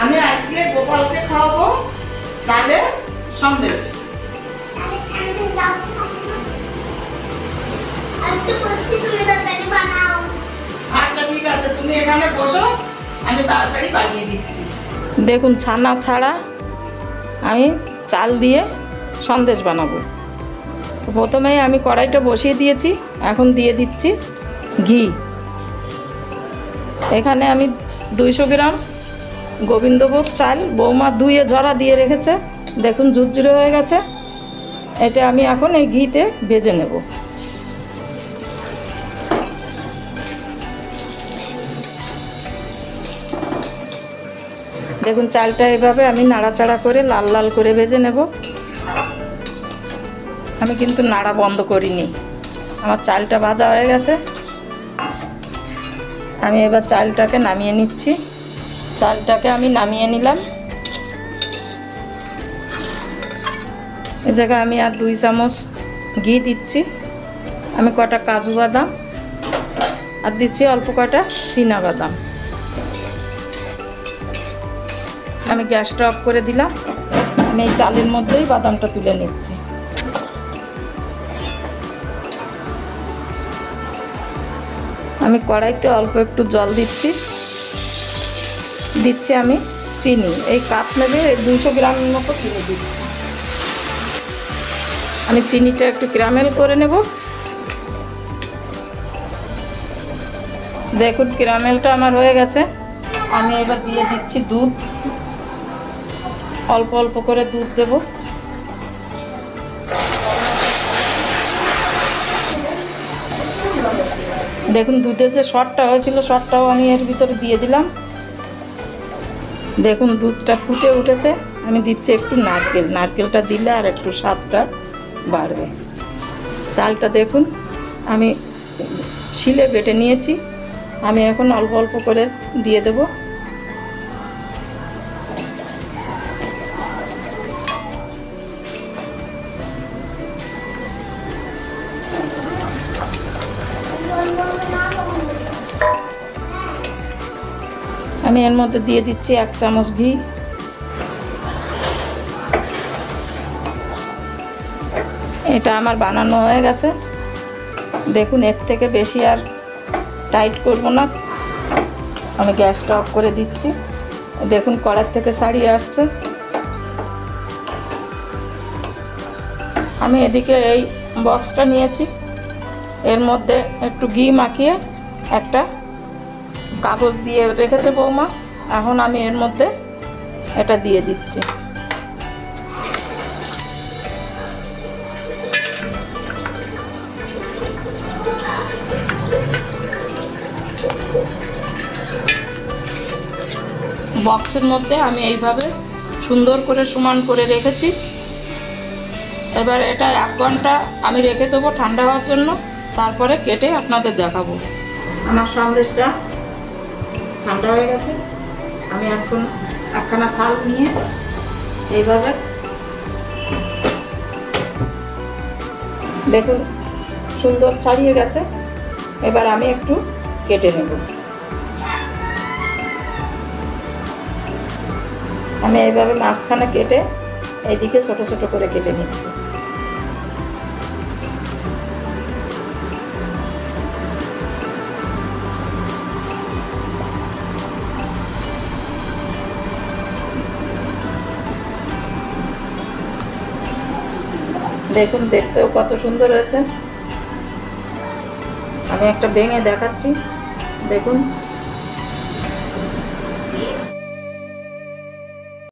আমি আজকে গোপালকে খাওয়াবো চালে সন্দেশ। আচ্ছা ঠিক আছে, তুমি এখানে বসো, আমি তাড়াতাড়ি বানিয়ে দিচ্ছি। দেখুন ছানা ছাড়া আমি চাল দিয়ে সন্দেশ বানাবো। প্রথমেই আমি কড়াইটা বসিয়ে দিয়েছি, এখন দিয়ে দিচ্ছি ঘি। এখানে আমি 200 গ্রাম গোবিন্দভোগ চাল বৌমা ধুয়ে ঝরা দিয়ে রেখেছে, দেখুন ঝুরঝুরে হয়ে গেছে। এটা আমি এখন এই ঘিতে ভেজে নেব। দেখুন চালটা এভাবে আমি নাড়াচাড়া করে লাল লাল করে ভেজে নেব। আমি কিন্তু নাড়া বন্ধ করিনি, আমার চালটা ভাজা হয়ে গেছে। আমি এবার চালটাকে নামিয়ে নিচ্ছি। চালটাকে আমি নামিয়ে নিলাম। এ জায়গায় আমি আর 2 চামচ ঘি দিচ্ছি। আমি কটা কাজু বাদাম আর দিচ্ছি অল্প কটা চীনা বাদাম। আমি গ্যাসটা অফ করে দিলাম। আমি এই চালের মধ্যেই বাদামটা তুলে নিচ্ছি। আমি কড়াইতে অল্প একটু জল দিচ্ছি। দিচ্ছি আমি চিনি, এই কাপ নেবে 200 গ্রামের মতো চিনি দিচ্ছি। আমি চিনিটা একটু ক্যারামেল করে নেব। দেখুন ক্যারামেলটা আমার হয়ে গেছে। আমি এবার দিয়ে দিচ্ছি দুধ, অল্প অল্প করে দুধ দেব। দেখুন দুধের যে শর্টটা হয়েছিল শর্টটাও আমি এর ভিতরে দিয়ে দিলাম। দেখুন দুধটা ফুটে উঠেছে। আমি দিচ্ছি একটু নারকেল, নারকেলটা দিলে আর একটু স্বাদটা বাড়বে। চালটা দেখুন আমি শিলে বেটে নিয়েছি, আমি এখন অল্প অল্প করে দিয়ে দেব। আমি এর মধ্যে দিয়ে দিচ্ছি 1 চামচ ঘি। এটা আমার বানানো হয়ে গেছে। দেখুন এর থেকে বেশি আর টাইট করব না, আমি গ্যাসটা অফ করে দিচ্ছি। দেখুন কড়াই থেকে ছাড়িয়ে আসছে। আমি এদিকে এই বক্সটা নিয়েছি, এর মধ্যে একটু ঘি মাখিয়ে একটা কাগজ দিয়ে রেখেছে বৌমা। এখন আমি এর মধ্যে এটা দিয়ে দিচ্ছি। বক্সের মধ্যে আমি এইভাবে সুন্দর করে সমান করে রেখেছি। এবার এটা 1 ঘন্টা আমি রেখে দেবো ঠান্ডা হওয়ার জন্য, তারপরে কেটে আপনাদের দেখাবো। আমার সন্দেশটা ঠান্ডা হয়ে গেছে। আমি এখন একখানা থাল নিয়ে এইভাবে দেখুন সুন্দর ছাড়িয়ে গেছে। এবার আমি একটু কেটে নেব। আমি এইভাবে মাঝখানে কেটে এইদিকে ছোট ছোট করে কেটে নিচ্ছি। দেখুন দেখতেও কত সুন্দর হয়েছে। আমি একটা ভেঙে দেখাচ্ছি, দেখুন।